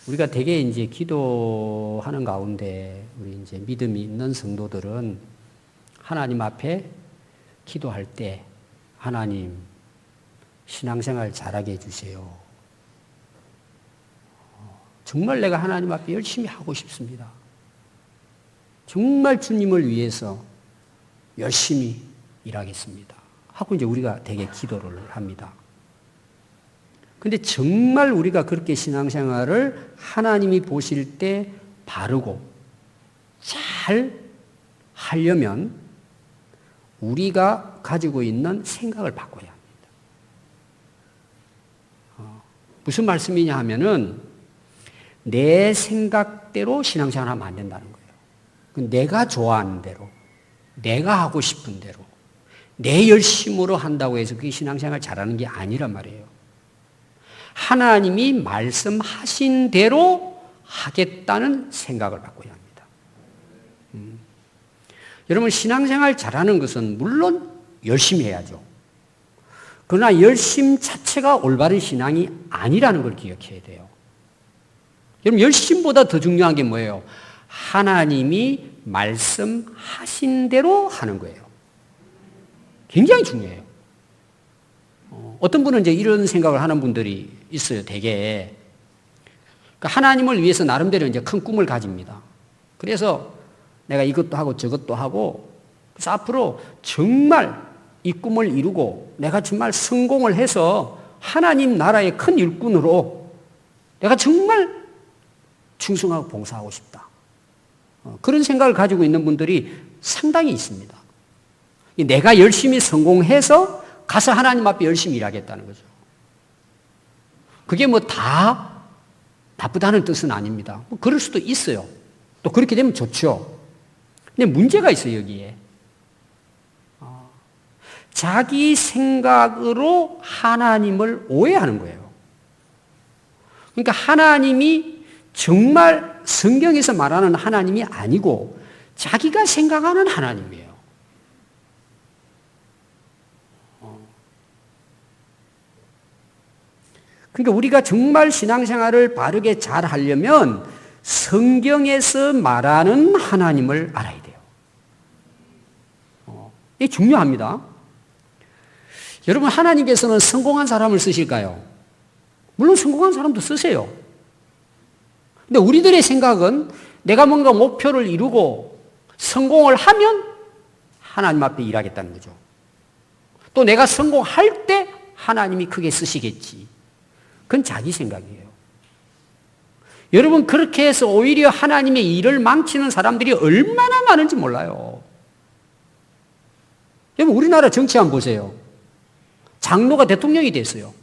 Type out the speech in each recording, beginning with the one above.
우리가 되게 이제 기도하는 가운데 우리 이제 믿음이 있는 성도들은 하나님 앞에 기도할 때 하나님 신앙생활 잘하게 해주세요. 정말 내가 하나님 앞에 열심히 하고 싶습니다. 정말 주님을 위해서 열심히 일하겠습니다. 하고 이제 우리가 되게 기도를 합니다. 근데 정말 우리가 그렇게 신앙생활을 하나님이 보실 때 바르고 잘 하려면 우리가 가지고 있는 생각을 바꿔야 합니다. 무슨 말씀이냐 하면은 내 생각대로 신앙생활 하면 안 된다는 거예요. 내가 좋아하는 대로, 내가 하고 싶은 대로, 내 열심으로 한다고 해서 그게 신앙생활 잘하는 게 아니란 말이에요. 하나님이 말씀하신 대로 하겠다는 생각을 바꿔야 합니다. 여러분, 신앙생활 잘하는 것은 물론 열심히 해야죠. 그러나 열심 자체가 올바른 신앙이 아니라는 걸 기억해야 돼요. 여러분, 열심보다 더 중요한 게 뭐예요? 하나님이 말씀하신 대로 하는 거예요. 굉장히 중요해요. 어떤 분은 이제 이런 생각을 하는 분들이 있어요, 되게. 그러니까 하나님을 위해서 나름대로 이제 큰 꿈을 가집니다. 그래서 내가 이것도 하고 저것도 하고, 그래서 앞으로 정말 이 꿈을 이루고 내가 정말 성공을 해서 하나님 나라의 큰 일꾼으로 내가 정말 충성하고 봉사하고 싶다. 그런 생각을 가지고 있는 분들이 상당히 있습니다. 내가 열심히 성공해서 가서 하나님 앞에 열심히 일하겠다는 거죠. 그게 뭐 다 나쁘다는 뜻은 아닙니다. 뭐 그럴 수도 있어요. 또 그렇게 되면 좋죠. 근데 문제가 있어요, 여기에. 자기 생각으로 하나님을 오해하는 거예요. 그러니까 하나님이 정말 성경에서 말하는 하나님이 아니고 자기가 생각하는 하나님이에요. 그러니까 우리가 정말 신앙생활을 바르게 잘 하려면 성경에서 말하는 하나님을 알아야 돼요. 이게 중요합니다. 여러분, 하나님께서는 성공한 사람을 쓰실까요? 물론 성공한 사람도 쓰세요. 근데 우리들의 생각은 내가 뭔가 목표를 이루고 성공을 하면 하나님 앞에 일하겠다는 거죠. 또 내가 성공할 때 하나님이 크게 쓰시겠지. 그건 자기 생각이에요. 여러분, 그렇게 해서 오히려 하나님의 일을 망치는 사람들이 얼마나 많은지 몰라요. 여러분, 우리나라 정치 한번 보세요. 장로가 대통령이 됐어요.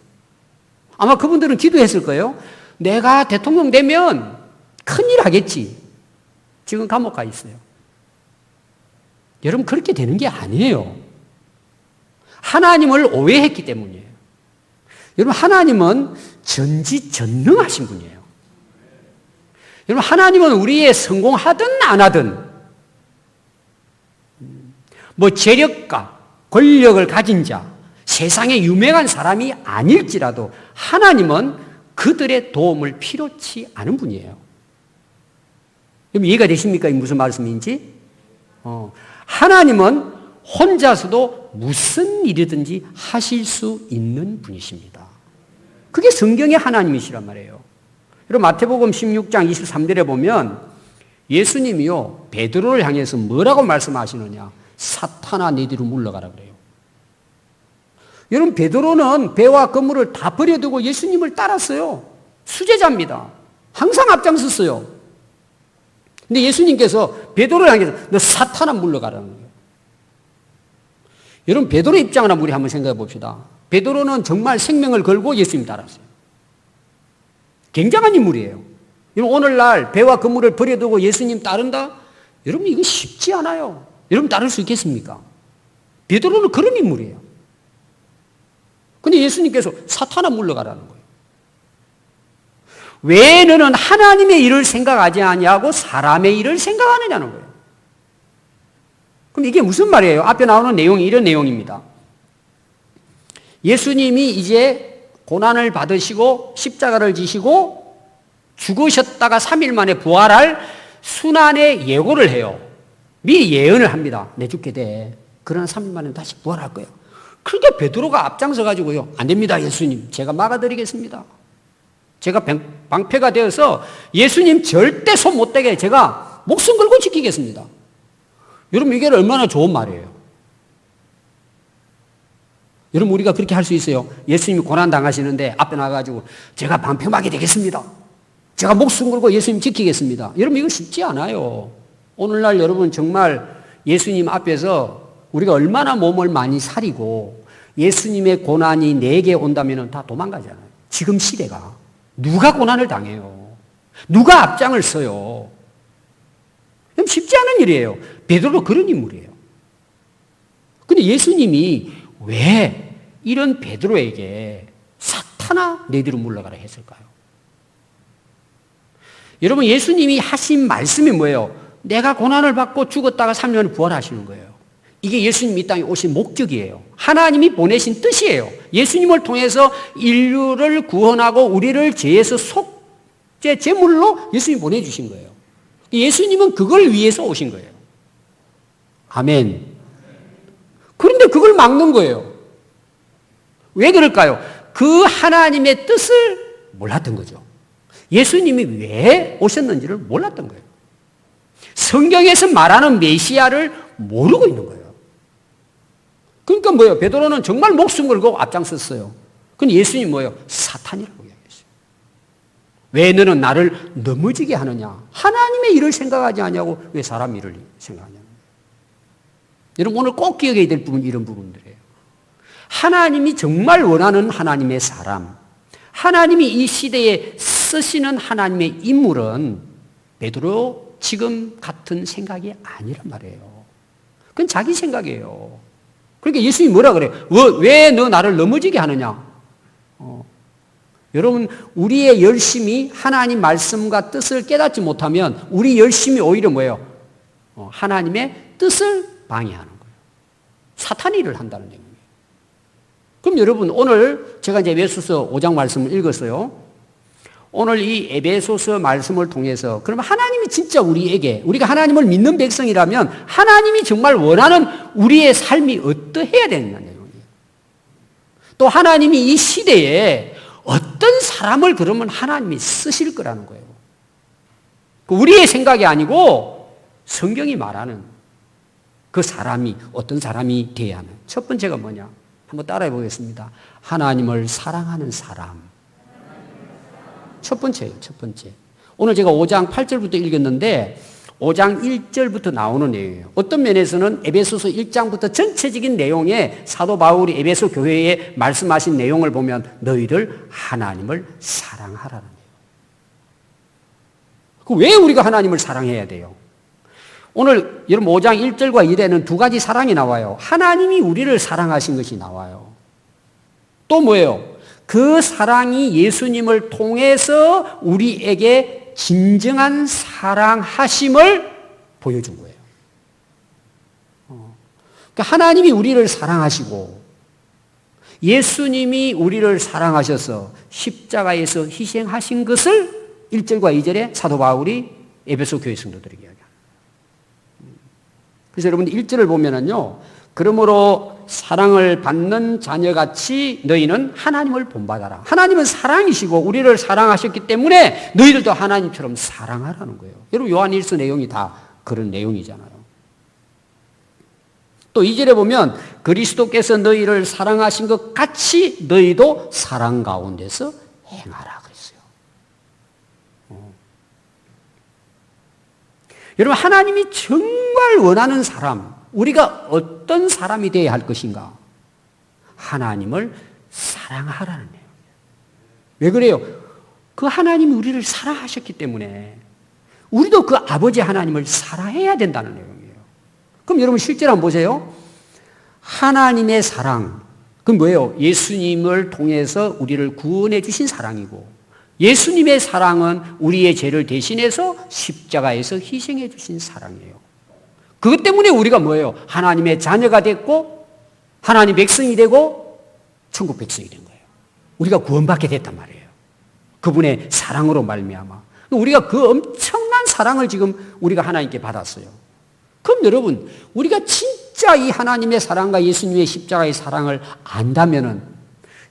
아마 그분들은 기도했을 거예요. 내가 대통령 되면 큰일 하겠지. 지금 감옥 가 있어요. 여러분, 그렇게 되는 게 아니에요. 하나님을 오해했기 때문이에요. 여러분, 하나님은 전지전능하신 분이에요. 여러분, 하나님은 우리의 성공하든 안 하든 뭐 재력가, 권력을 가진 자, 세상에 유명한 사람이 아닐지라도 하나님은 그들의 도움을 필요치 않은 분이에요. 여러분, 이해가 되십니까? 이게 무슨 말씀인지? 하나님은 혼자서도 무슨 일이든지 하실 수 있는 분이십니다. 그게 성경의 하나님이시란 말이에요. 여러분, 마태복음 16장 23절에 보면 예수님이요, 베드로를 향해서 뭐라고 말씀하시느냐? 사탄아, 내 뒤로 물러가라 그래요. 여러분, 베드로는 배와 그물을 다 버려두고 예수님을 따랐어요. 수제자입니다. 항상 앞장섰어요. 근데 예수님께서 베드로를 향해서 너 사탄아 물러가라는 거예요. 여러분, 베드로의 입장을 우리 한번 생각해 봅시다. 베드로는 정말 생명을 걸고 예수님 따랐어요. 굉장한 인물이에요. 여러분, 오늘날 배와 그물을 버려두고 예수님 따른다? 여러분, 이거 쉽지 않아요. 여러분, 따를 수 있겠습니까? 베드로는 그런 인물이에요. 근데 예수님께서 사탄아 물러가라는 거예요. 왜 너는 하나님의 일을 생각하지 아니하고 사람의 일을 생각하느냐는 거예요. 그럼 이게 무슨 말이에요? 앞에 나오는 내용이 이런 내용입니다. 예수님이 이제 고난을 받으시고 십자가를 지시고 죽으셨다가 3일 만에 부활할 순환의 예고를 해요. 미리 예언을 합니다. 내 죽게 돼. 그러나 3일 만에 다시 부활할 거예요. 그러니까 베드로가 앞장서 가지고요. 안 됩니다, 예수님. 제가 막아드리겠습니다. 제가 방패가 되어서 예수님 절대 손 못 대게 제가 목숨 걸고 지키겠습니다. 여러분, 이게 얼마나 좋은 말이에요. 여러분, 우리가 그렇게 할 수 있어요. 예수님이 고난 당하시는데 앞에 나가가지고 제가 방패막이 되겠습니다. 제가 목숨 걸고 예수님 지키겠습니다. 여러분, 이거 쉽지 않아요. 오늘날 여러분 정말 예수님 앞에서 우리가 얼마나 몸을 많이 사리고 예수님의 고난이 내게 온다면 다 도망가잖아요. 지금 시대가. 누가 고난을 당해요? 누가 앞장을 서요? 쉽지 않은 일이에요. 베드로도 그런 인물이에요. 근데 예수님이 왜 이런 베드로에게 사탄아 내 뒤로 물러가라 했을까요? 여러분, 예수님이 하신 말씀이 뭐예요? 내가 고난을 받고 죽었다가 3년을 부활하시는 거예요. 이게 예수님이 이 땅에 오신 목적이에요. 하나님이 보내신 뜻이에요. 예수님을 통해서 인류를 구원하고 우리를 죄에서 속죄 제물로 예수님이 보내주신 거예요. 예수님은 그걸 위해서 오신 거예요. 아멘. 그런데 그걸 막는 거예요. 왜 그럴까요? 그 하나님의 뜻을 몰랐던 거죠. 예수님이 왜 오셨는지를 몰랐던 거예요. 성경에서 말하는 메시아를 모르고 있는 거예요. 그러니까 뭐예요? 베드로는 정말 목숨 걸고 앞장섰어요. 근데 예수님 뭐예요? 사탄이라고 이야기했어요. 왜 너는 나를 넘어지게 하느냐? 하나님의 일을 생각하지 않냐고 왜 사람 일을 생각하냐? 여러분, 오늘 꼭 기억해야 될 부분 이런 부분들이에요. 하나님이 정말 원하는 하나님의 사람, 하나님이 이 시대에 쓰시는 하나님의 인물은 베드로 지금 같은 생각이 아니란 말이에요. 그건 자기 생각이에요. 그러니까 예수님이 뭐라 그래요? 왜 너 나를 넘어지게 하느냐? 여러분, 우리의 열심이 하나님 말씀과 뜻을 깨닫지 못하면 우리 열심이 오히려 뭐예요? 하나님의 뜻을 방해하는 거예요. 사탄 일을 한다는 얘기예요. 그럼 여러분, 오늘 제가 이제 에베소서 5장 말씀을 읽었어요. 오늘 이 에베소서 말씀을 통해서 그러면 하나님이 진짜 우리에게, 우리가 하나님을 믿는 백성이라면 하나님이 정말 원하는 우리의 삶이 어떠해야 되느냐는 내용이에요. 또 하나님이 이 시대에 어떤 사람을 그러면 하나님이 쓰실 거라는 거예요. 우리의 생각이 아니고 성경이 말하는 그 사람이 어떤 사람이 돼야 하는. 첫 번째가 뭐냐? 한번 따라해 보겠습니다. 하나님을 사랑하는 사람. 첫 번째예요, 첫 번째. 오늘 제가 5장 8절부터 읽었는데 5장 1절부터 나오는 내용이에요. 어떤 면에서는 에베소서 1장부터 전체적인 내용에 사도 바울이 에베소 교회에 말씀하신 내용을 보면 너희들 하나님을 사랑하라는 거예요. 왜 우리가 하나님을 사랑해야 돼요? 오늘 여러분 5장 1절과 2절에는 두 가지 사랑이 나와요. 하나님이 우리를 사랑하신 것이 나와요. 또 뭐예요? 그 사랑이 예수님을 통해서 우리에게 진정한 사랑하심을 보여준 거예요. 그러니까 하나님이 우리를 사랑하시고 예수님이 우리를 사랑하셔서 십자가에서 희생하신 것을 1절과 2절에 사도 바울이 에베소 교회 성도들에게 이야기합니다. 그래서 여러분 1절을 보면은요. 그러므로 사랑을 받는 자녀같이 너희는 하나님을 본받아라. 하나님은 사랑이시고 우리를 사랑하셨기 때문에 너희들도 하나님처럼 사랑하라는 거예요. 여러분 요한일서 내용이 다 그런 내용이잖아요. 또 2절에 보면 그리스도께서 너희를 사랑하신 것 같이 너희도 사랑 가운데서 행하라 그랬어요. 여러분 하나님이 정말 원하는 사람, 우리가 어떤 사람이 되어야 할 것인가? 하나님을 사랑하라는 거예요. 왜 그래요? 그 하나님이 우리를 사랑하셨기 때문에 우리도 그 아버지 하나님을 사랑해야 된다는 내용이에요. 그럼 여러분 실제로 한번 보세요. 하나님의 사랑, 그건 뭐예요? 예수님을 통해서 우리를 구원해 주신 사랑이고 예수님의 사랑은 우리의 죄를 대신해서 십자가에서 희생해 주신 사랑이에요. 그것 때문에 우리가 뭐예요? 하나님의 자녀가 됐고 하나님 백성이 되고 천국 백성이 된 거예요. 우리가 구원받게 됐단 말이에요. 그분의 사랑으로 말미암아. 우리가 그 엄청난 사랑을 지금 우리가 하나님께 받았어요. 그럼 여러분, 우리가 진짜 이 하나님의 사랑과 예수님의 십자가의 사랑을 안다면은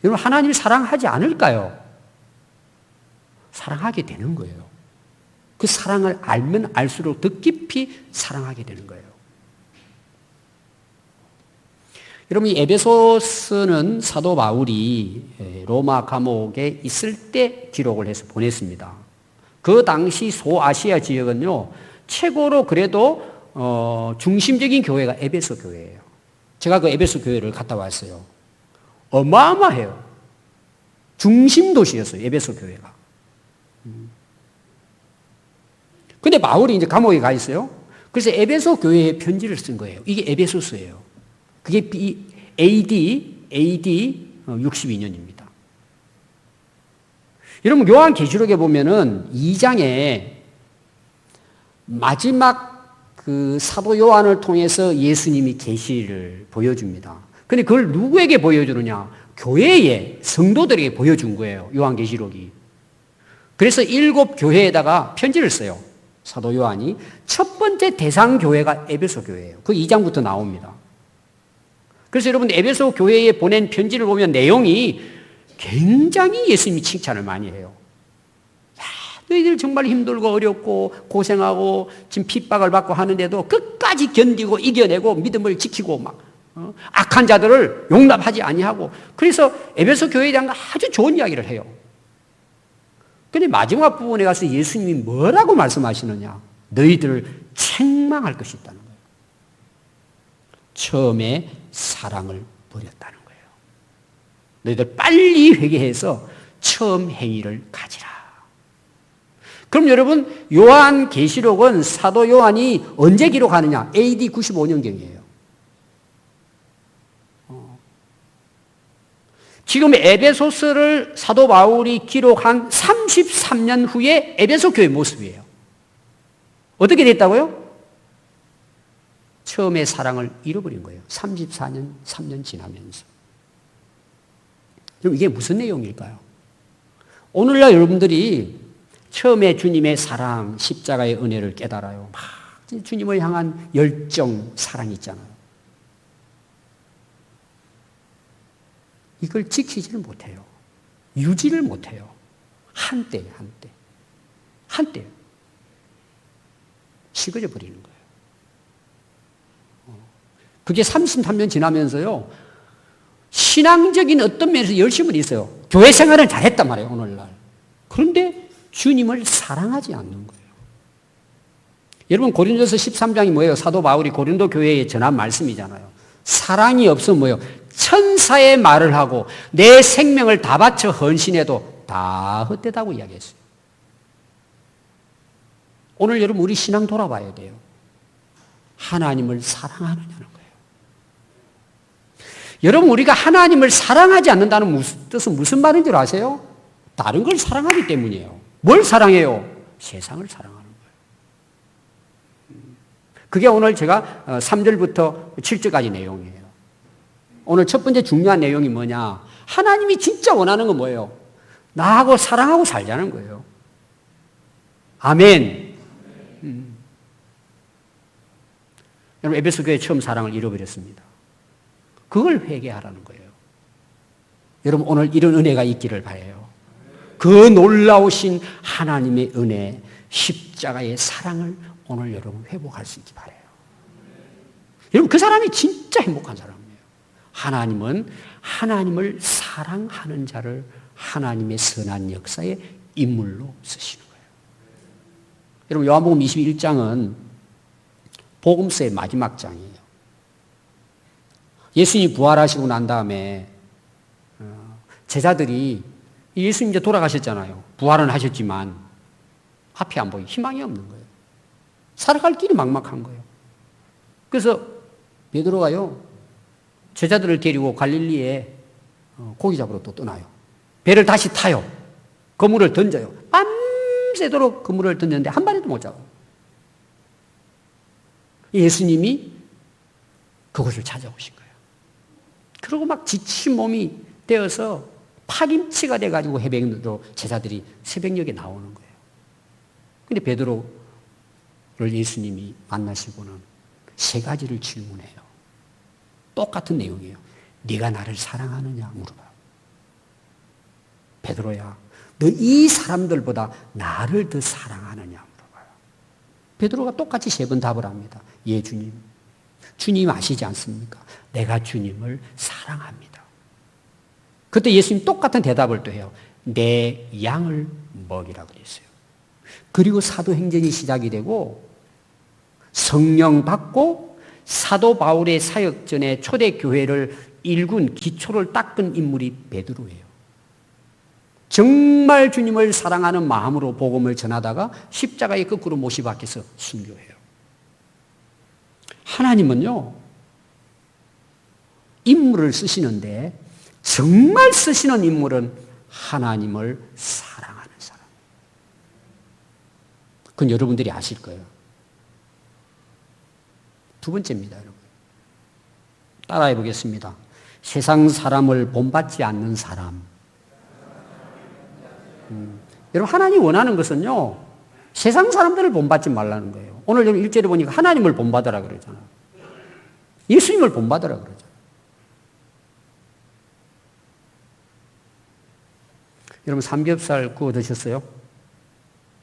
여러분 하나님을 사랑하지 않을까요? 사랑하게 되는 거예요. 그 사랑을 알면 알수록 더 깊이 사랑하게 되는 거예요. 여러분, 이 에베소서는 사도 바울이 로마 감옥에 있을 때 기록을 해서 보냈습니다. 그 당시 소아시아 지역은요, 최고로 그래도 중심적인 교회가 에베소 교회예요. 제가 그 에베소 교회를 갔다 왔어요. 어마어마해요. 중심 도시였어요, 에베소 교회가. 근데 바울이 이제 감옥에 가 있어요. 그래서 에베소 교회에 편지를 쓴 거예요. 이게 에베소서예요. 그게 AD 62년입니다. 여러분, 요한계시록에 보면은 2장에 마지막 그 사도 요한을 통해서 예수님이 계시를 보여줍니다. 근데 그걸 누구에게 보여주느냐? 교회에, 성도들에게 보여준 거예요, 요한계시록이. 그래서 7 교회에다가 편지를 써요, 사도 요한이. 첫 번째 대상 교회가 에베소 교회예요. 그 2장부터 나옵니다. 그래서 여러분, 에베소 교회에 보낸 편지를 보면 내용이 굉장히 예수님이 칭찬을 많이 해요. 야, 너희들 정말 힘들고 어렵고 고생하고 지금 핍박을 받고 하는데도 끝까지 견디고 이겨내고 믿음을 지키고 막 악한 자들을 용납하지 아니하고, 그래서 에베소 교회에 대한 아주 좋은 이야기를 해요. 그런데 마지막 부분에 가서 예수님이 뭐라고 말씀하시느냐? 너희들을 책망할 것이 있다는 거예요. 처음에 사랑을 버렸다는 거예요. 너희들 빨리 회개해서 처음 행위를 가지라. 그럼 여러분, 요한계시록은 사도 요한이 언제 기록하느냐? AD 95년경이에요. 지금 에베소서를 사도 바울이 기록한 33년 후에 에베소 교회 모습이에요. 어떻게 됐다고요? 처음에 사랑을 잃어버린 거예요. 34년, 3년 지나면서. 그럼 이게 무슨 내용일까요? 오늘날 여러분들이 처음에 주님의 사랑, 십자가의 은혜를 깨달아요. 막 주님을 향한 열정, 사랑이 있잖아요. 이걸 지키지를 못해요. 유지를 못해요. 한때예요, 한때. 한때. 식어져 버리는 거예요. 그게 33년 지나면서요, 신앙적인 어떤 면에서 열심은 있어요. 교회 생활은 잘했단 말이에요, 오늘날. 그런데 주님을 사랑하지 않는 거예요. 여러분, 고린도서 13장이 뭐예요? 사도 바울이 고린도 교회에 전한 말씀이잖아요. 사랑이 없으면 뭐예요? 천사의 말을 하고 내 생명을 다 바쳐 헌신해도 다 헛되다고 이야기했어요. 오늘 여러분, 우리 신앙 돌아봐야 돼요. 하나님을 사랑하느냐는 거예요. 여러분, 우리가 하나님을 사랑하지 않는다는 뜻은 무슨 말인 줄 아세요? 다른 걸 사랑하기 때문이에요. 뭘 사랑해요? 세상을 사랑하는 거예요. 그게 오늘 제가 3절부터 7절까지 내용이에요. 오늘 첫 번째 중요한 내용이 뭐냐? 하나님이 진짜 원하는 건 뭐예요? 나하고 사랑하고 살자는 거예요. 아멘. 여러분, 에베소 교회 처음 사랑을 잃어버렸습니다. 그걸 회개하라는 거예요. 여러분, 오늘 이런 은혜가 있기를 바라요. 그 놀라우신 하나님의 은혜, 십자가의 사랑을 오늘 여러분 회복할 수 있기 바라요. 여러분, 그 사람이 진짜 행복한 사람이에요. 하나님은 하나님을 사랑하는 자를 하나님의 선한 역사의 인물로 쓰시는 거예요. 여러분, 요한복음 21장은 복음서의 마지막 장이에요. 예수님이 부활하시고 난 다음에 제자들이 예수님 이제 돌아가셨잖아요. 부활은 하셨지만 앞이 안 보이고 희망이 없는 거예요. 살아갈 길이 막막한 거예요. 그래서 베드로가요, 제자들을 데리고 갈릴리에 고기 잡으러 또 떠나요. 배를 다시 타요. 그물을 던져요. 밤새도록 그물을 던졌는데 한 마리도 못 잡아요. 예수님이 그곳을 찾아오신 거예요. 그리고 막 지친 몸이 되어서 파김치가 돼가지고 해변으로 제자들이 새벽녘에 나오는 거예요. 근데 베드로를 예수님이 만나시고는 세 가지를 질문해요. 똑같은 내용이에요. 네가 나를 사랑하느냐 물어봐요. 베드로야, 너 이 사람들보다 나를 더 사랑하느냐 물어봐요. 베드로가 똑같이 세 번 답을 합니다. 예, 주님. 주님 아시지 않습니까? 내가 주님을 사랑합니다. 그때 예수님 똑같은 대답을 또 해요. 내 양을 먹이라고 그랬어요. 그리고 사도행전이 시작이 되고 성령 받고 사도 바울의 사역전에 초대교회를 일군 기초를 닦은 인물이 베드로예요. 정말 주님을 사랑하는 마음으로 복음을 전하다가 십자가에 거꾸로 못이 박혀서 순교해요. 하나님은요, 인물을 쓰시는데 정말 쓰시는 인물은 하나님을 사랑하는 사람. 그건 여러분들이 아실 거예요. 두 번째입니다, 여러분. 따라해 보겠습니다. 세상 사람을 본받지 않는 사람. 여러분, 하나님이 원하는 것은요, 세상 사람들을 본받지 말라는 거예요. 오늘 여러분 1절에 보니까 하나님을 본받으라 그러잖아요. 예수님을 본받으라 그러죠. 여러분, 삼겹살 구워 드셨어요?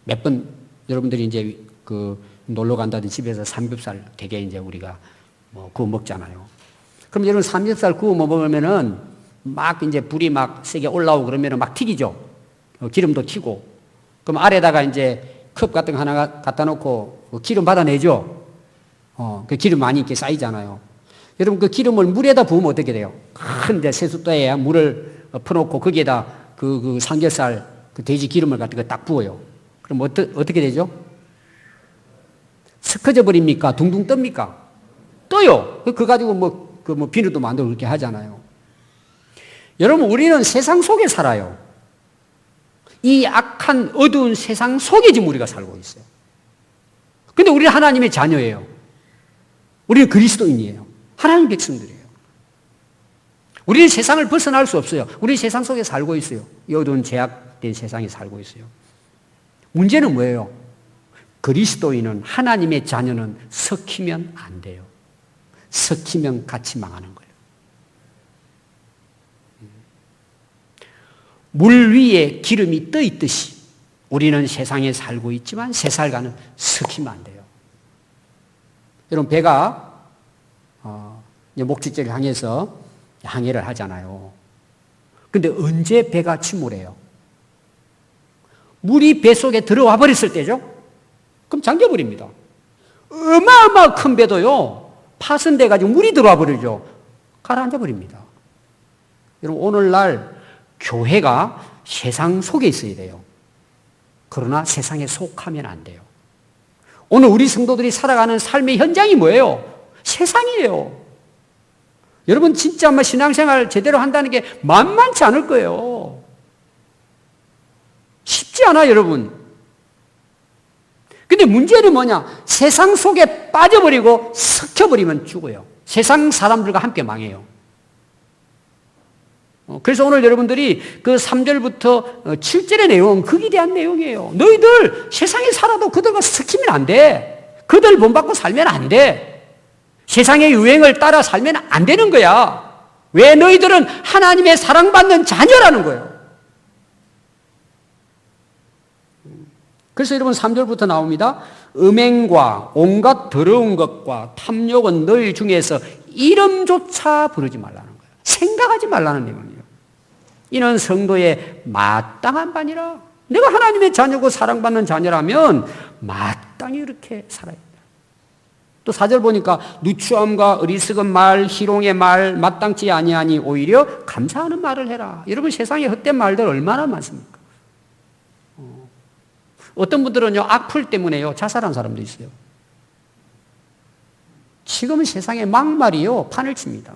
몇 번 여러분들이 이제 놀러 간다든 집에서 삼겹살 되게 이제 우리가 구워 먹잖아요. 그럼 여러분 삼겹살 구워 먹으면은 막 이제 불이 막 세게 올라오고 그러면은 막 튀기죠. 기름도 튀고. 그럼 아래다가 이제 컵 같은 거 하나 갖다 놓고 기름 받아내죠. 그 기름 많이 이렇게 쌓이잖아요. 여러분 그 기름을 물에다 부으면 어떻게 돼요? 큰 세숫대에 물을 퍼놓고 거기에다 그 삼겹살 그 돼지 기름을 갖다가 딱 부어요. 그럼 어떻게 되죠? 스커져 버립니까? 둥둥 뜹니까? 떠요. 그 가지고 비누도 만들고 그렇게 하잖아요. 여러분, 우리는 세상 속에 살아요. 이 악한 어두운 세상 속에 지금 우리가 살고 있어요. 근데 우리는 하나님의 자녀예요. 우리는 그리스도인이에요. 하나님 백성들이에요. 우리는 세상을 벗어날 수 없어요. 우리는 세상 속에 살고 있어요. 이 어두운 제약된 세상에 살고 있어요. 문제는 뭐예요? 그리스도인은, 하나님의 자녀는 섞이면 안 돼요. 섞이면 같이 망하는 거예요. 물 위에 기름이 떠 있듯이 우리는 세상에 살고 있지만 세살과는 섞이면 안 돼요. 여러분, 배가 이제 목적지를 향해서 항해를 하잖아요. 근데 언제 배가 침몰해요? 물이 배 속에 들어와 버렸을 때죠? 그럼 잠겨버립니다. 어마어마한 큰 배도요, 파손돼가지고 물이 들어와 버리죠. 가라앉아 버립니다. 여러분, 오늘날 교회가 세상 속에 있어야 돼요. 그러나 세상에 속하면 안 돼요. 오늘 우리 성도들이 살아가는 삶의 현장이 뭐예요? 세상이에요. 여러분, 진짜 아마 신앙생활 제대로 한다는 게 만만치 않을 거예요. 쉽지 않아요, 여러분. 근데 문제는 뭐냐? 세상 속에 빠져버리고 섞여버리면 죽어요. 세상 사람들과 함께 망해요. 그래서 오늘 여러분들이 그 3절부터 7절의 내용은 거기에 대한 내용이에요. 너희들 세상에 살아도 그들과 섞이면 안 돼. 그들 본받고 살면 안 돼. 세상의 유행을 따라 살면 안 되는 거야. 왜? 너희들은 하나님의 사랑받는 자녀라는 거예요. 그래서 여러분 3절부터 나옵니다. 음행과 온갖 더러운 것과 탐욕은 너희 중에서 이름조차 부르지 말라는 거예요. 생각하지 말라는 내용이에요. 이는 성도의 마땅한 바니라. 내가 하나님의 자녀고 사랑받는 자녀라면 마땅히 이렇게 살아야 된다. 또 4절 보니까 누추함과 어리석은 말, 희롱의 말, 마땅치 아니하니 오히려 감사하는 말을 해라. 여러분, 세상에 헛된 말들 얼마나 많습니까? 어떤 분들은요, 악플 때문에요, 자살한 사람도 있어요. 지금은 세상에 막말이요, 판을 칩니다.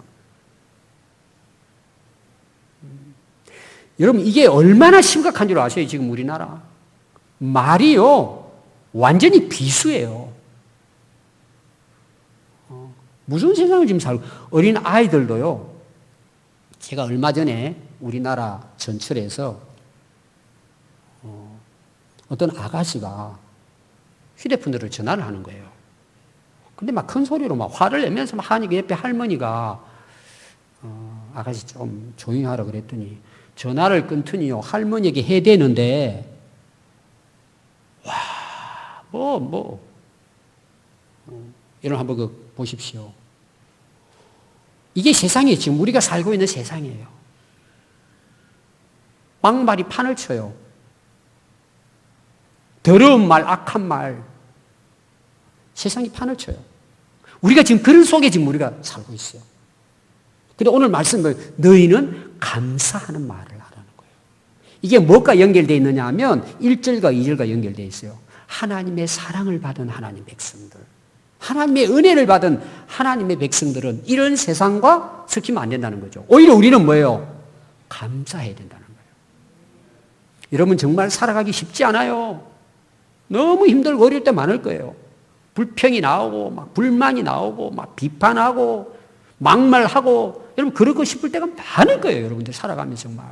여러분, 이게 얼마나 심각한 줄 아세요, 지금 우리나라? 말이요, 완전히 비수예요. 무슨 세상을 지금 살고, 어린 아이들도요, 제가 얼마 전에 우리나라 전철에서 어떤 아가씨가 휴대폰으로 전화를 하는 거예요. 근데 막 큰 소리로 막 화를 내면서 막 하니까 옆에 할머니가 아가씨 좀 조용히 하라 그랬더니 전화를 끊더니요. 할머니에게 해대는데 이런 한번 보십시오. 이게 세상이에요. 지금 우리가 살고 있는 세상이에요. 막말이 판을 쳐요. 더러운 말, 악한 말. 세상이 판을 쳐요. 우리가 지금 그런 속에 지금 우리가 살고 있어요. 근데 오늘 말씀을 너희는 감사하는 말을 하라는 거예요. 이게 뭐가 연결되어 있느냐 하면 1절과 2절과 연결되어 있어요. 하나님의 사랑을 받은 하나님 백성들. 하나님의 은혜를 받은 하나님의 백성들은 이런 세상과 섞이면 안 된다는 거죠. 오히려 우리는 뭐예요? 감사해야 된다는 거예요. 여러분 정말 살아가기 쉽지 않아요. 너무 힘들고 어려울 때 많을 거예요. 불평이 나오고 막 불만이 나오고 막 비판하고 막말하고 여러분 그러고 싶을 때가 많을 거예요. 여러분들 살아가면서 정말.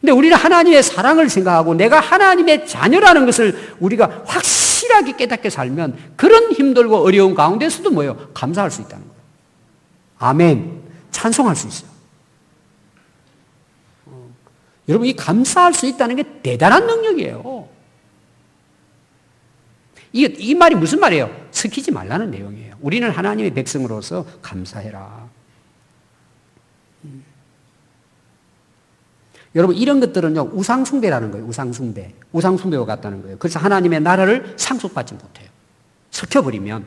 근데 우리는 하나님의 사랑을 생각하고 내가 하나님의 자녀라는 것을 우리가 확실하게 깨닫게 살면 그런 힘들고 어려운 가운데서도 뭐예요? 감사할 수 있다는 거예요. 아멘. 찬송할 수 있어요. 여러분 이 감사할 수 있다는 게 대단한 능력이에요. 이 말이 무슨 말이에요? 스키지 말라는 내용이에요. 우리는 하나님의 백성으로서 감사해라. 여러분 이런 것들은요 우상숭배라는 거예요. 우상숭배. 우상숭배와 같다는 거예요. 그래서 하나님의 나라를 상속받지 못해요. 섞여버리면.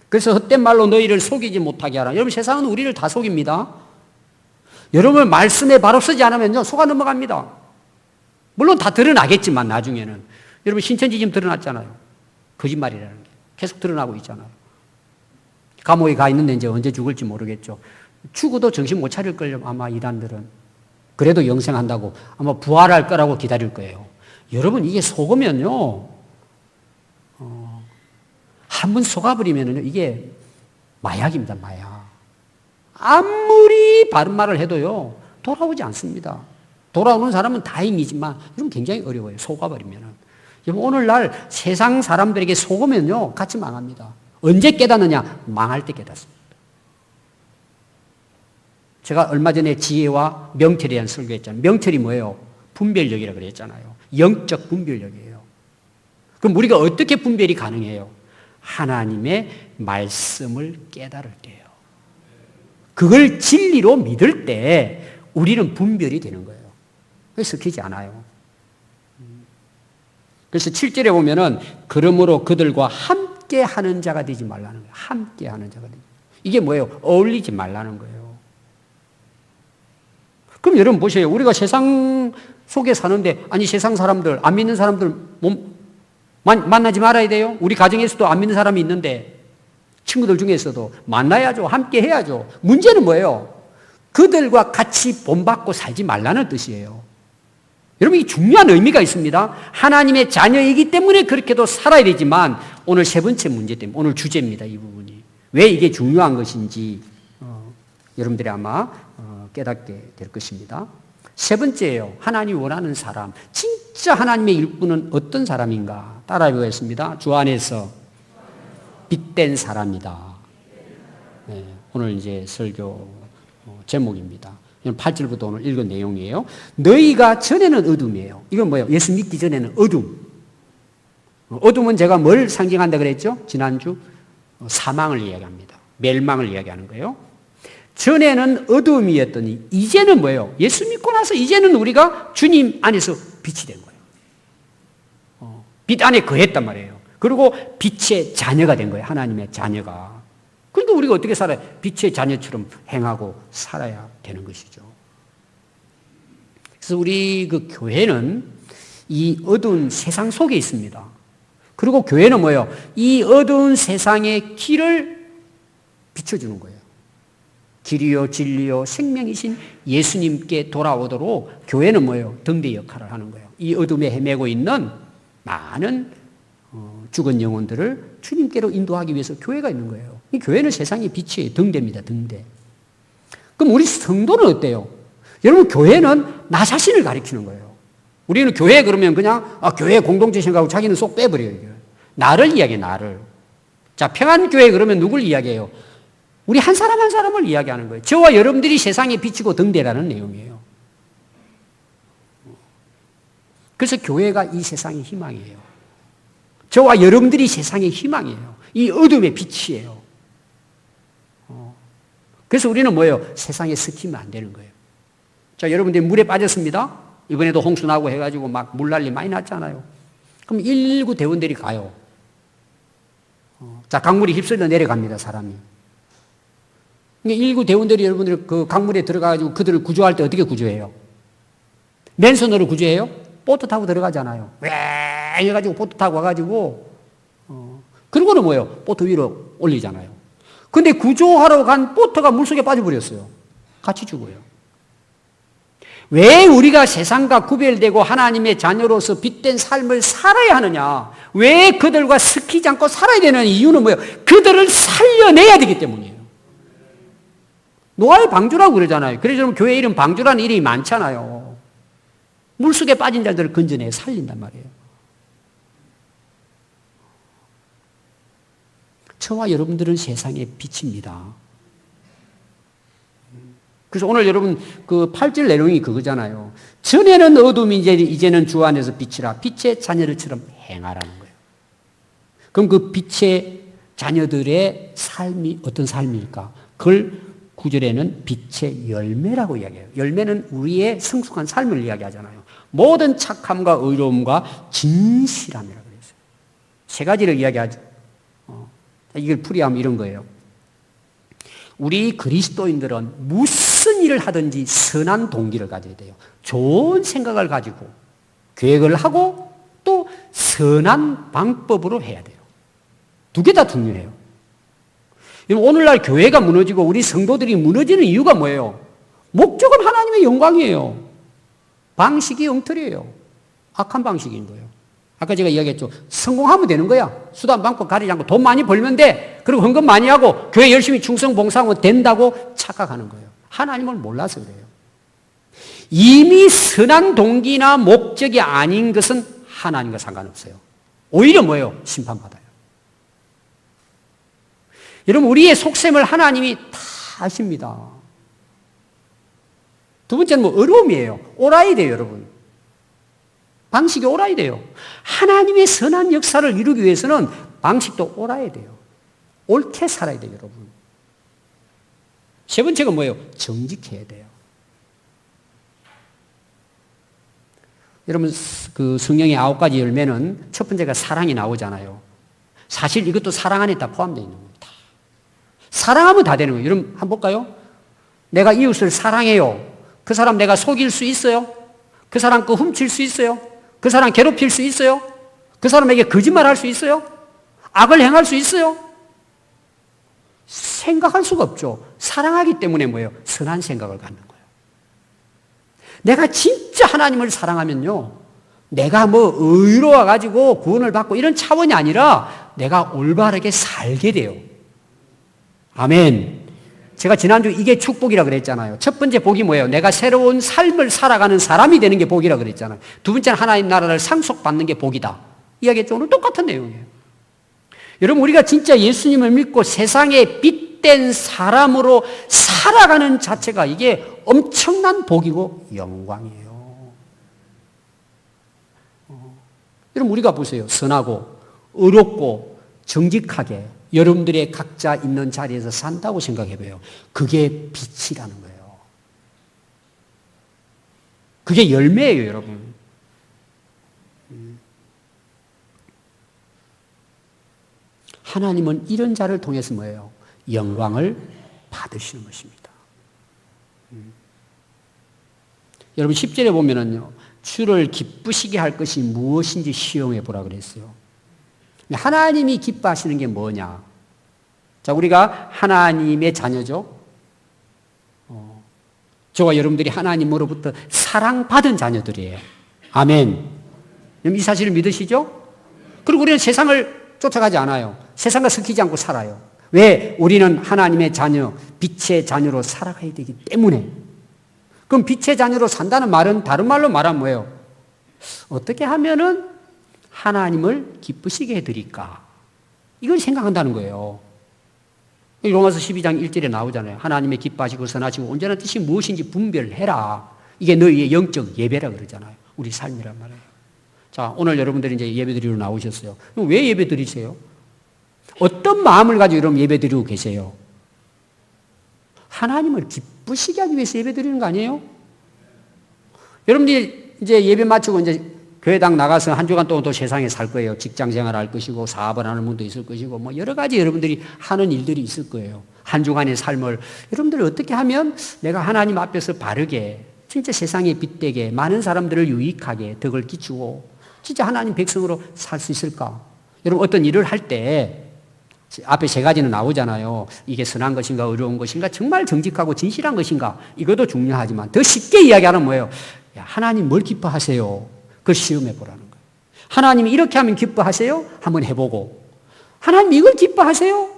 그래서 헛된 말로 너희를 속이지 못하게 하라. 여러분 세상은 우리를 다 속입니다. 여러분 말씀에 바로 서지 않으면요 속아 넘어갑니다. 물론 다 드러나겠지만 나중에는. 여러분 신천지 지금 드러났잖아요. 거짓말이라는 게. 계속 드러나고 있잖아요. 감옥에 가 있는데 이제 언제 죽을지 모르겠죠. 죽어도 정신 못 차릴걸요. 아마 이단들은. 그래도 영생한다고 아마 부활할 거라고 기다릴 거예요. 여러분 이게 속으면요. 한 번 속아버리면요. 이게 마약입니다. 마약. 아무리 바른 말을 해도요. 돌아오지 않습니다. 돌아오는 사람은 다행이지만 여러분 굉장히 어려워요. 속아버리면은. 오늘날 세상 사람들에게 속으면요, 같이 망합니다. 언제 깨닫느냐? 망할 때 깨닫습니다. 제가 얼마 전에 지혜와 명철에 대한 설교했잖아요. 명철이 뭐예요? 분별력이라고 그랬잖아요. 영적 분별력이에요. 그럼 우리가 어떻게 분별이 가능해요? 하나님의 말씀을 깨달을 때요. 그걸 진리로 믿을 때 우리는 분별이 되는 거예요. 그래서 섞이지 않아요. 그래서 7절에 보면은 그러므로 그들과 함께 하는 자가 되지 말라는 거예요. 함께 하는 자가 되지. 이게 뭐예요? 어울리지 말라는 거예요. 그럼 여러분 보세요. 우리가 세상 속에 사는데 아니 세상 사람들 안 믿는 사람들 만나지 말아야 돼요. 우리 가정에서도 안 믿는 사람이 있는데 친구들 중에서도 만나야죠. 함께 해야죠. 문제는 뭐예요? 그들과 같이 본받고 살지 말라는 뜻이에요. 여러분, 이 중요한 의미가 있습니다. 하나님의 자녀이기 때문에 그렇게도 살아야 되지만 오늘 세 번째 문제 때문에 오늘 주제입니다. 이 부분이. 왜 이게 중요한 것인지 여러분들이 아마 깨닫게 될 것입니다. 세 번째예요. 하나님이 원하는 사람. 진짜 하나님의 일꾼은 어떤 사람인가? 따라해 보겠습니다. 주 안에서 빛된 사람이다. 네, 오늘 이제 설교 제목입니다. 8절부터 오늘 읽은 내용이에요. 너희가 전에는 어둠이에요. 이건 뭐예요? 예수 믿기 전에는 어둠. 어둠은 제가 뭘 상징한다 그랬죠? 지난주 사망을 이야기합니다. 멸망을 이야기하는 거예요. 전에는 어둠이었더니 이제는 뭐예요? 예수 믿고 나서 이제는 우리가 주님 안에서 빛이 된 거예요. 빛 안에 거했단 말이에요. 그리고 빛의 자녀가 된 거예요. 하나님의 자녀가. 그러니까 우리가 어떻게 살아요? 빛의 자녀처럼 행하고 살아야 되는 것이죠. 그래서 우리 그 교회는 이 어두운 세상 속에 있습니다. 그리고 교회는 뭐예요? 이 어두운 세상의 길을 비춰주는 거예요. 길이요 진리요 생명이신 예수님께 돌아오도록 교회는 뭐예요? 등대 역할을 하는 거예요. 이 어둠에 헤매고 있는 많은 죽은 영혼들을 주님께로 인도하기 위해서 교회가 있는 거예요. 이 교회는 세상의 빛이에요. 등대입니다. 등대. 그럼 우리 성도는 어때요? 여러분 교회는 나 자신을 가리키는 거예요. 우리는 교회 그러면 그냥 교회 공동체 생각하고 자기는 쏙 빼버려요. 나를 이야기해, 나를. 자, 평안교회 그러면 누굴 이야기해요? 우리 한 사람 한 사람을 이야기하는 거예요. 저와 여러분들이 세상에 비치고 등대라는 내용이에요. 그래서 교회가 이 세상의 희망이에요. 저와 여러분들이 세상의 희망이에요. 이 어둠의 빛이에요. 그래서 우리는 뭐예요? 세상에 섞이면 안 되는 거예요. 자, 여러분들이 물에 빠졌습니다. 이번에도 홍수 나고 해가지고 막 물난리 많이 났잖아요. 그럼 119 대원들이 가요. 자, 강물이 휩쓸려 내려갑니다, 사람이. 119 대원들이 여러분들 그 강물에 들어가가지고 그들을 구조할 때 어떻게 구조해요? 맨손으로 구조해요? 보트 타고 들어가잖아요. 왜 해가지고 보트 타고 와가지고, 그러고는 뭐예요? 보트 위로 올리잖아요. 근데 구조하러 간 보트가 물속에 빠져버렸어요. 같이 죽어요. 왜 우리가 세상과 구별되고 하나님의 자녀로서 빛된 삶을 살아야 하느냐? 왜 그들과 섞이지 않고 살아야 되는 이유는 뭐예요? 그들을 살려내야 되기 때문이에요. 노아의 방주라고 그러잖아요. 그래서 여러분 교회 이름 방주라는 이름이 많잖아요. 물속에 빠진 자들을 건져내 살린단 말이에요. 저와 여러분들은 세상의 빛입니다. 그래서 오늘 여러분 그 8절 내용이 그거잖아요. 전에는 어둠이 이제는 주 안에서 빛이라 빛의 자녀들처럼 행하라는 거예요. 그럼 그 빛의 자녀들의 삶이 어떤 삶일까? 그걸 9절에는 빛의 열매라고 이야기해요. 열매는 우리의 성숙한 삶을 이야기하잖아요. 모든 착함과 의로움과 진실함이라고 그랬어요. 세 가지를 이야기하죠. 이걸 풀이하면 이런 거예요. 우리 그리스도인들은 무슨 일을 하든지 선한 동기를 가져야 돼요. 좋은 생각을 가지고 계획을 하고 또 선한 방법으로 해야 돼요. 두 개 다 중요해요. 오늘날 교회가 무너지고 우리 성도들이 무너지는 이유가 뭐예요? 목적은 하나님의 영광이에요. 방식이 엉터리예요. 악한 방식인 거예요. 아까 제가 이야기했죠. 성공하면 되는 거야. 수단 방법 가리지 않고 돈 많이 벌면 돼. 그리고 헌금 많이 하고 교회 열심히 충성 봉사하면 된다고 착각하는 거예요. 하나님을 몰라서 그래요. 이미 선한 동기나 목적이 아닌 것은 하나님과 상관없어요. 오히려 뭐예요? 심판받아요. 여러분 우리의 속셈을 하나님이 다 아십니다. 두 번째는 뭐 어려움이에요. 옳아야 돼요, 여러분. 방식이 옳아야 돼요. 하나님의 선한 역사를 이루기 위해서는 방식도 옳아야 돼요. 옳게 살아야 돼요, 여러분. 세 번째가 뭐예요? 정직해야 돼요. 여러분 그 성령의 9가지 열매는 첫 번째가 사랑이 나오잖아요. 사실 이것도 사랑 안에 다 포함되어 있는 겁니다. 사랑하면 다 되는 거예요. 여러분 한번 볼까요? 내가 이웃을 사랑해요. 그 사람 내가 속일 수 있어요? 그 사람 거 훔칠 수 있어요? 그 사람 괴롭힐 수 있어요? 그 사람에게 거짓말할 수 있어요? 악을 행할 수 있어요? 생각할 수가 없죠. 사랑하기 때문에 뭐예요? 선한 생각을 갖는 거예요. 내가 진짜 하나님을 사랑하면요, 내가 뭐 의로워가지고 구원을 받고 이런 차원이 아니라 내가 올바르게 살게 돼요. 아멘. 제가 지난주 이게 축복이라 그랬잖아요. 첫 번째 복이 뭐예요? 내가 새로운 삶을 살아가는 사람이 되는 게 복이라 그랬잖아요. 두 번째는 하나님 나라를 상속받는 게 복이다. 이야기했죠. 오늘 똑같은 내용이에요. 여러분 우리가 진짜 예수님을 믿고 세상에 빛된 사람으로 살아가는 자체가 이게 엄청난 복이고 영광이에요. 여러분 우리가 보세요. 선하고 의롭고 정직하게 여러분들의 각자 있는 자리에서 산다고 생각해봐요. 그게 빛이라는 거예요. 그게 열매예요, 여러분. 하나님은 이런 자를 통해서 뭐예요? 영광을 받으시는 것입니다. 여러분 10절에 보면은요, 주를 기쁘시게 할 것이 무엇인지 시험해 보라 그랬어요. 하나님이 기뻐하시는 게 뭐냐? 자, 우리가 하나님의 자녀죠. 저와 여러분들이 하나님으로부터 사랑받은 자녀들이에요. 아멘. 이 사실을 믿으시죠? 그리고 우리는 세상을 쫓아가지 않아요. 세상과 섞이지 않고 살아요. 왜? 우리는 하나님의 자녀, 빛의 자녀로 살아가야 되기 때문에. 그럼 빛의 자녀로 산다는 말은 다른 말로 말하면 뭐예요? 어떻게 하면은 하나님을 기쁘시게 해드릴까? 이걸 생각한다는 거예요. 로마서 12장 1절에 나오잖아요. 하나님의 기뻐하시고 선하시고 온전한 뜻이 무엇인지 분별해라. 이게 너희의 영적 예배라 그러잖아요. 우리 삶이란 말이에요. 자, 오늘 여러분들이 이제 예배 드리러 나오셨어요. 그럼 왜 예배 드리세요? 어떤 마음을 가지고 여러분 예배 드리고 계세요? 하나님을 기쁘시게 하기 위해서 예배 드리는 거 아니에요? 여러분들이 이제 예배 마치고 이제 교회당 나가서 한 주간 동안 또 세상에 살 거예요. 직장 생활 할 것이고, 사업을 하는 분도 있을 것이고, 뭐 여러 가지 여러분들이 하는 일들이 있을 거예요. 한 주간의 삶을 여러분들이 어떻게 하면 내가 하나님 앞에서 바르게, 진짜 세상에 빛되게, 많은 사람들을 유익하게 덕을 끼치고, 진짜 하나님 백성으로 살 수 있을까? 여러분 어떤 일을 할 때, 앞에 세 가지는 나오잖아요. 이게 선한 것인가, 어려운 것인가, 정말 정직하고 진실한 것인가, 이것도 중요하지만 더 쉽게 이야기하는 뭐예요? 야, 하나님 뭘 기뻐하세요? 그걸 시험해 보라는 거예요. 하나님이 이렇게 하면 기뻐하세요? 한번 해보고. 하나님 이걸 기뻐하세요?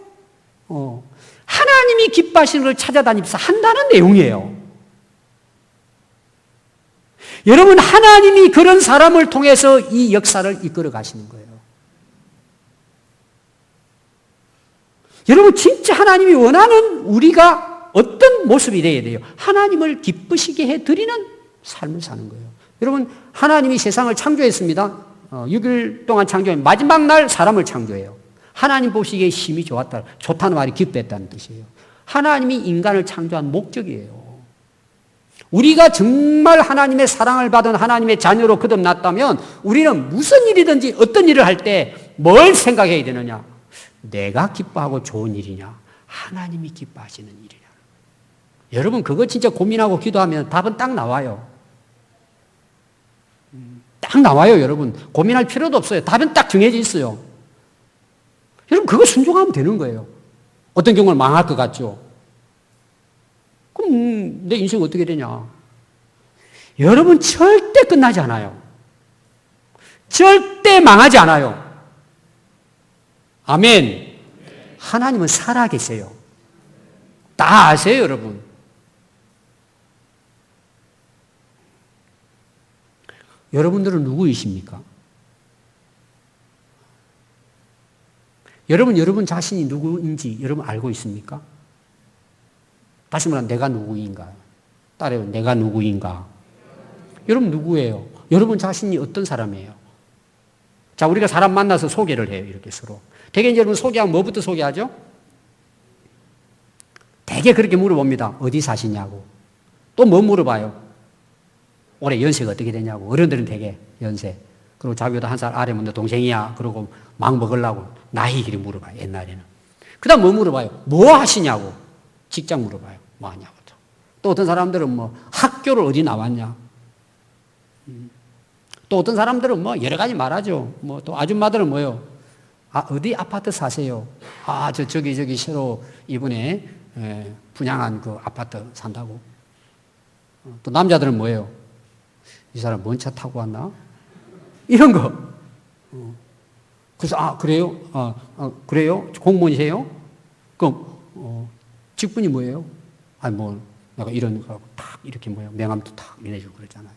하나님이 기뻐하시는 걸 찾아다니면서 한다는 내용이에요. 여러분, 하나님이 그런 사람을 통해서 이 역사를 이끌어 가시는 거예요. 여러분, 진짜 하나님이 원하는 우리가 어떤 모습이 되어야 돼요? 하나님을 기쁘시게 해드리는 삶을 사는 거예요. 여러분, 하나님이 세상을 창조했습니다. 6일 동안 창조해 마지막 날 사람을 창조해요. 하나님 보시기에 힘이 좋았다. 좋다는 말이 기뻐했다는 뜻이에요. 하나님이 인간을 창조한 목적이에요. 우리가 정말 하나님의 사랑을 받은 하나님의 자녀로 거듭났다면 우리는 무슨 일이든지 어떤 일을 할 때 뭘 생각해야 되느냐? 내가 기뻐하고 좋은 일이냐? 하나님이 기뻐하시는 일이냐? 여러분, 그거 진짜 고민하고 기도하면 답은 딱 나와요. 딱 나와요, 여러분. 고민할 필요도 없어요. 답은 딱 정해져 있어요. 여러분, 그거 순종하면 되는 거예요. 어떤 경우는 망할 것 같죠? 그럼 내 인생 어떻게 되냐? 여러분, 절대 끝나지 않아요. 절대 망하지 않아요. 아멘. 하나님은 살아계세요. 다 아세요, 여러분. 여러분들은 누구이십니까? 여러분 자신이 누구인지 여러분 알고 있습니까? 다시 말하면 내가 누구인가? 따라요. 내가 누구인가? 여러분 누구예요? 여러분 자신이 어떤 사람이에요? 자, 우리가 사람 만나서 소개를 해요. 이렇게 서로. 대개 여러분 소개하면 뭐부터 소개하죠? 대개 그렇게 물어봅니다. 어디 사시냐고. 또 뭐 물어봐요? 올해 연세가 어떻게 되냐고. 어른들은 되게 연세. 그리고 자기보다 한 살 아래면 너 동생이야. 그러고 막 먹으려고 나이 길이 물어봐요. 옛날에는. 그 다음 뭐 물어봐요? 뭐 하시냐고. 직장 물어봐요. 뭐 하냐고. 또 어떤 사람들은 뭐 학교를 어디 나왔냐. 또 어떤 사람들은 뭐 여러 가지 말하죠. 뭐 또 아줌마들은 뭐요? 아, 어디 아파트 사세요? 아, 저기 새로 이번에 분양한 그 아파트 산다고. 또 남자들은 뭐예요? 이 사람 뭔 차 타고 왔나? 이런 거. 그래서, 아, 그래요? 그래요? 공무원이세요? 그럼, 직분이 뭐예요? 아니, 뭐, 내가 이런 거, 탁, 이렇게 뭐예요? 명함도 탁 내주고 그러잖아요.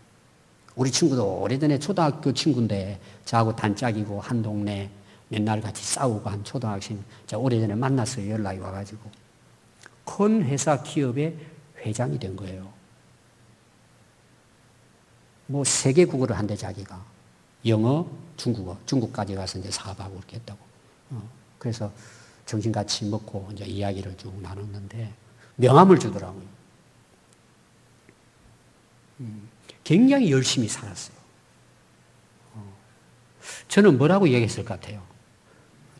우리 친구도 오래전에 초등학교 친구인데, 저하고 단짝이고, 한 동네 맨날 같이 싸우고 한 초등학생, 제가 오래전에 만났어요. 연락이 와가지고. 큰 회사 기업의 회장이 된 거예요. 뭐 세계 국어를 한대 자기가. 영어, 중국어, 중국까지 가서 이제 사업하고 이렇게 했다고. 그래서 정신같이 먹고 이제 이야기를 쭉 나눴는데 명함을 주더라고요. 굉장히 열심히 살았어요. 저는 뭐라고 얘기했을 것 같아요?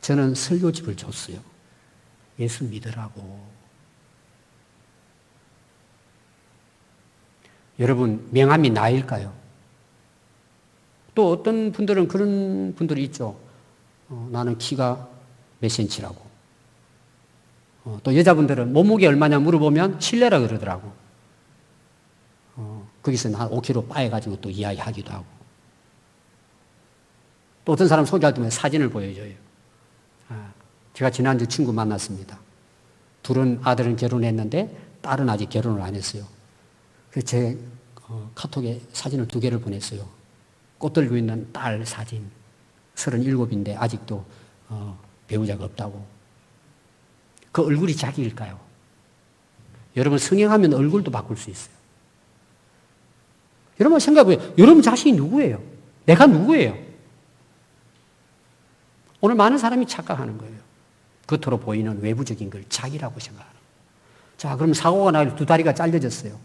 저는 설교집을 줬어요. 예수 믿으라고. 여러분, 명함이 나일까요? 또 어떤 분들은 그런 분들이 있죠. 나는 키가 몇 센치라고. 또 여자분들은 몸무게 얼마냐 물어보면 실례라 그러더라고. 거기서 한 5kg 빠해가지고 또 이야기하기도 하고. 또 어떤 사람 소개할 때 사진을 보여줘요. 제가 지난주 친구 만났습니다. 둘은 아들은 결혼했는데 딸은 아직 결혼을 안 했어요. 그래서 제 카톡에 사진을 2개를 보냈어요. 꽃 들고 있는 딸 사진. 37인데 아직도 배우자가 없다고. 그 얼굴이 자기일까요? 여러분 성형하면 얼굴도 바꿀 수 있어요. 여러분 생각해보세요. 여러분 자신이 누구예요? 내가 누구예요? 오늘 많은 사람이 착각하는 거예요. 겉으로 보이는 외부적인 걸 자기라고 생각하는 거예요. 자, 그럼 사고가 나서 두 다리가 잘려졌어요.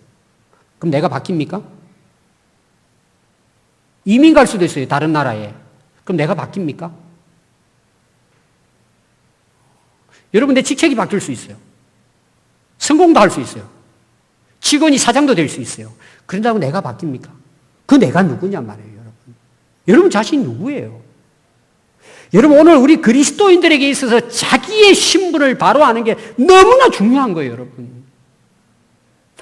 그럼 내가 바뀝니까? 이민 갈 수도 있어요. 다른 나라에. 그럼 내가 바뀝니까? 여러분 내 직책이 바뀔 수 있어요. 성공도 할 수 있어요. 직원이 사장도 될 수 있어요. 그런다고 내가 바뀝니까? 그 내가 누구냔 말이에요, 여러분. 여러분 자신이 누구예요? 여러분 오늘 우리 그리스도인들에게 있어서 자기의 신분을 바로 아는 게 너무나 중요한 거예요, 여러분.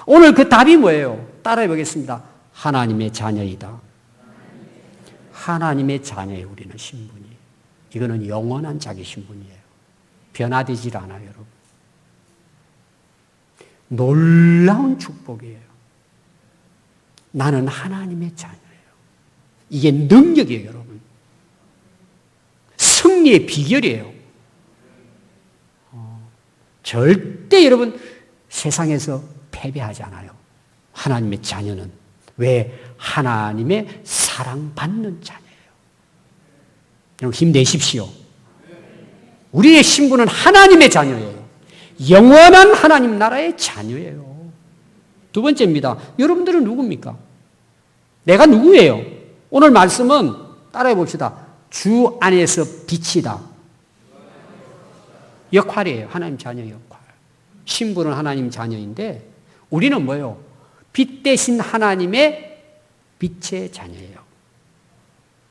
오늘 그 답이 뭐예요? 따라해 보겠습니다. 하나님의 자녀이다. 하나님의 자녀예요, 우리는 신분이. 이거는 영원한 자기 신분이에요. 변화되질 않아요, 여러분. 놀라운 축복이에요. 나는 하나님의 자녀예요. 이게 능력이에요, 여러분. 승리의 비결이에요. 절대 여러분 세상에서 패배하지 않아요. 하나님의 자녀는. 왜? 하나님의 사랑받는 자녀예요. 여러분 힘내십시오. 우리의 신분은 하나님의 자녀예요. 영원한 하나님 나라의 자녀예요. 두 번째입니다. 여러분들은 누굽니까? 내가 누구예요? 오늘 말씀은 따라해 봅시다. 주 안에서 빛이다. 역할이에요. 하나님 자녀 역할. 신분은 하나님 자녀인데 우리는 뭐예요? 빛 대신 하나님의 빛의 자녀예요.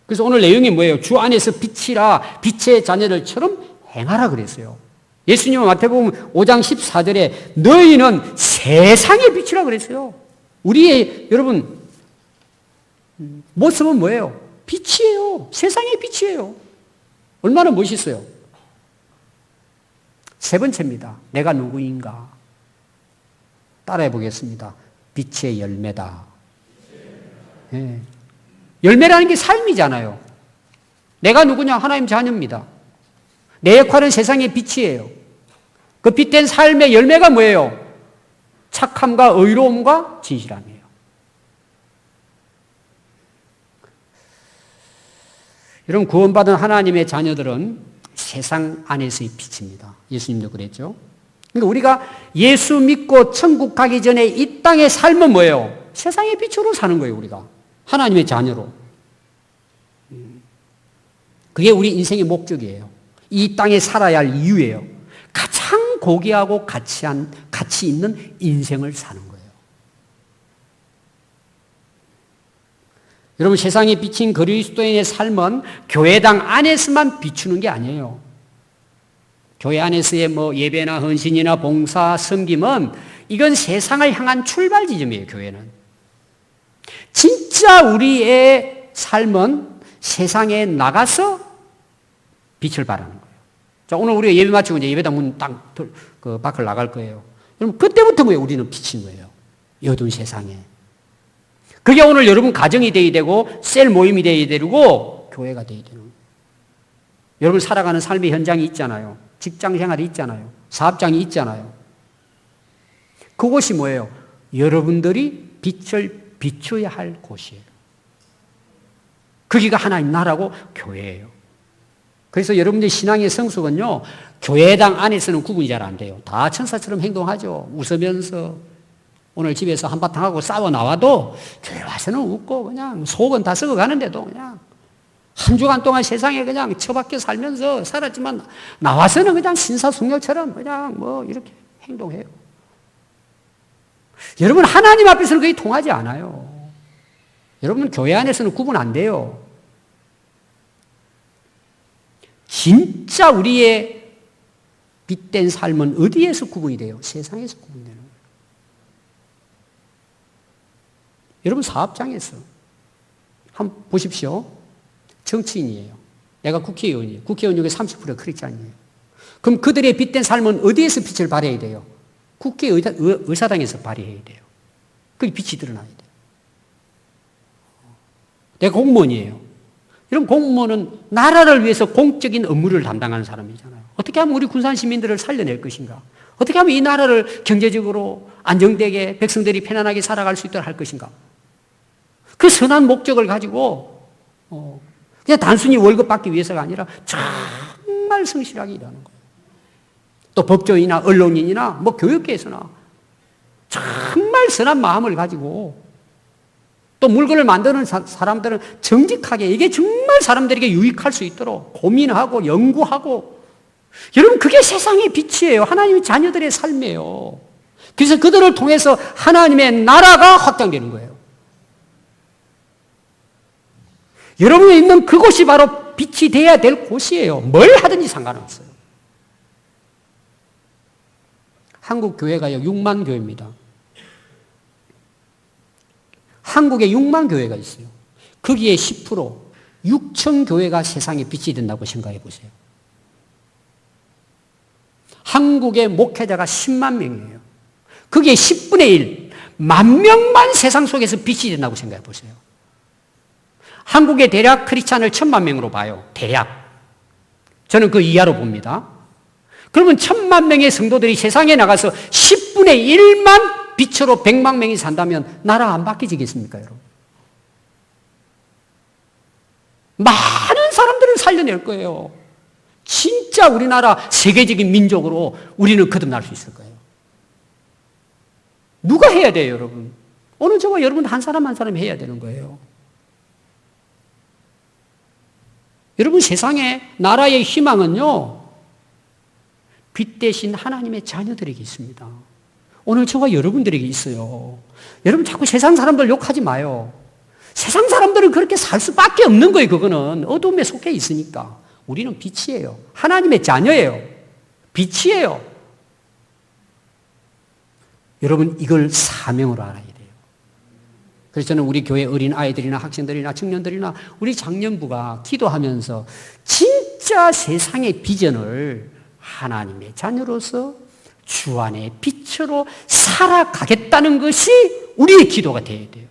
그래서 오늘 내용이 뭐예요? 주 안에서 빛이라 빛의 자녀들처럼 행하라 그랬어요. 예수님은 마태복음 5장 14절에 너희는 세상의 빛이라 그랬어요. 우리의 여러분 모습은 뭐예요? 빛이에요. 세상의 빛이에요. 얼마나 멋있어요. 세 번째입니다. 내가 누구인가? 따라해 보겠습니다. 빛의 열매다. 네. 열매라는 게 삶이잖아요. 내가 누구냐? 하나님 자녀입니다. 내 역할은 세상의 빛이에요. 그 빛된 삶의 열매가 뭐예요? 착함과 의로움과 진실함이에요. 여러분 구원받은 하나님의 자녀들은 세상 안에서의 빛입니다. 예수님도 그랬죠. 그러니까 우리가 예수 믿고 천국 가기 전에 이 땅의 삶은 뭐예요? 세상의 빛으로 사는 거예요, 우리가. 하나님의 자녀로. 그게 우리 인생의 목적이에요. 이 땅에 살아야 할 이유예요. 가장 고귀하고 가치 있는 인생을 사는 거예요. 여러분 세상에 비친 그리스도인의 삶은 교회당 안에서만 비추는 게 아니에요. 교회 안에서의 예배나 헌신이나 봉사, 섬김은 이건 세상을 향한 출발 지점이에요, 교회는. 진짜 우리의 삶은 세상에 나가서 빛을 발하는 거예요. 자, 오늘 우리가 예배 마치고 이제 예배당 문 딱 밖을 나갈 거예요. 여러분, 그때부터 뭐예요? 우리는 빛인 거예요. 이 어두운 세상에. 그게 오늘 여러분 가정이 되어야 되고, 셀 모임이 되어야 되고, 교회가 되어야 되는 거예요. 여러분 살아가는 삶의 현장이 있잖아요. 직장 생활이 있잖아요. 사업장이 있잖아요. 그곳이 뭐예요? 여러분들이 빛을 비춰야 할 곳이에요. 거기가 하나님 나라고 교회예요. 그래서 여러분들 신앙의 성숙은요, 교회당 안에서는 구분이 잘 안 돼요. 다 천사처럼 행동하죠. 웃으면서 오늘 집에서 한바탕 하고 싸워 나와도 교회 와서는 웃고 그냥 속은 다 썩어가는데도 그냥 한 주간 동안 세상에 그냥 처박혀 살면서 살았지만 나와서는 그냥 신사숙녀처럼 그냥 이렇게 행동해요. 여러분 하나님 앞에서는 그게 통하지 않아요. 여러분 교회 안에서는 구분 안 돼요. 진짜 우리의 빛된 삶은 어디에서 구분이 돼요? 세상에서 구분되는 거예요. 여러분 사업장에서 한번 보십시오. 정치인이에요. 내가 국회의원이에요. 국회의원 중에 30%가 크리스찬이에요. 그럼 그들의 빛된 삶은 어디에서 빛을 발해야 돼요? 국회의사당에서 발휘해야 돼요. 거기 빛이 드러나야 돼요. 내가 공무원이에요. 이런 공무원은 나라를 위해서 공적인 업무를 담당하는 사람이잖아요. 어떻게 하면 우리 군산 시민들을 살려낼 것인가? 어떻게 하면 이 나라를 경제적으로 안정되게 백성들이 편안하게 살아갈 수 있도록 할 것인가? 그 선한 목적을 가지고 그냥 단순히 월급 받기 위해서가 아니라 정말 성실하게 일하는 거예요. 또 법조인이나 언론인이나 뭐 교육계에서나 정말 선한 마음을 가지고 또 물건을 만드는 사람들은 정직하게 이게 정말 사람들에게 유익할 수 있도록 고민하고 연구하고 여러분 그게 세상의 빛이에요. 하나님의 자녀들의 삶이에요. 그래서 그들을 통해서 하나님의 나라가 확장되는 거예요. 여러분이 있는 그곳이 바로 빛이 되어야 될 곳이에요. 뭘 하든지 상관없어요. 한국 교회가요 6만 교회입니다. 한국에 6만 교회가 있어요. 거기에 10% 6천 교회가 세상에 빛이 된다고 생각해 보세요. 한국의 목회자가 10만 명이에요. 거기에 10분의 1, 10,000명만 세상 속에서 빛이 된다고 생각해 보세요. 한국의 대략 크리스찬을 1,000만 명으로 봐요. 대략. 저는 그 이하로 봅니다. 그러면 1,000만 명의 성도들이 세상에 나가서 10분의 1만 빛으로 100만 명이 산다면 나라 안 바뀌지겠습니까, 여러분? 많은 사람들을 살려낼 거예요. 진짜 우리나라 세계적인 민족으로 우리는 거듭날 수 있을 거예요. 누가 해야 돼요, 여러분? 오늘 저와 여러분 한 사람 한 사람 해야 되는 거예요. 여러분 세상에 나라의 희망은요, 빛 대신 하나님의 자녀들에게 있습니다. 오늘 저와 여러분들에게 있어요. 여러분 자꾸 세상 사람들 욕하지 마요. 세상 사람들은 그렇게 살 수밖에 없는 거예요. 그거는 어둠에 속해 있으니까. 우리는 빛이에요. 하나님의 자녀예요. 빛이에요. 여러분 이걸 사명으로 알아야 돼요. 그래서 저는 우리 교회 어린 아이들이나 학생들이나 청년들이나 우리 장년부가 기도하면서 진짜 세상의 비전을 하나님의 자녀로서 주 안의 빛으로 살아가겠다는 것이 우리의 기도가 되어야 돼요.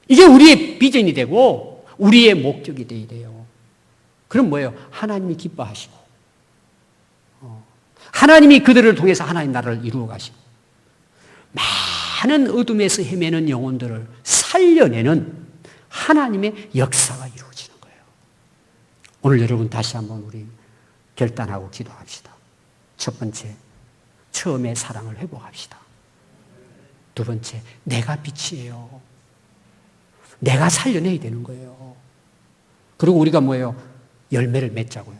이게 우리의 비전이 되고 우리의 목적이 되어야 돼요. 그럼 뭐예요? 하나님이 기뻐하시고 하나님이 그들을 통해서 하나님 나라를 이루어 가시고 많은 어둠에서 헤매는 영혼들을 살려내는 하나님의 역사가 이루어지는 거예요. 오늘 여러분 다시 한번 우리 결단하고 기도합시다. 첫 번째, 처음의 사랑을 회복합시다. 두 번째, 내가 빛이에요. 내가 살려내야 되는 거예요. 그리고 우리가 뭐예요? 열매를 맺자고요.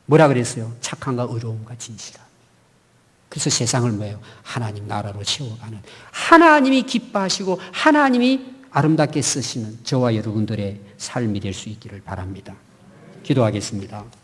뭐라 그랬어요? 착함과 의로움과 진실함. 그래서 세상을 뭐예요? 하나님 나라로 세워가는, 하나님이 기뻐하시고 하나님이 아름답게 쓰시는 저와 여러분들의 삶이 될 수 있기를 바랍니다. 기도하겠습니다.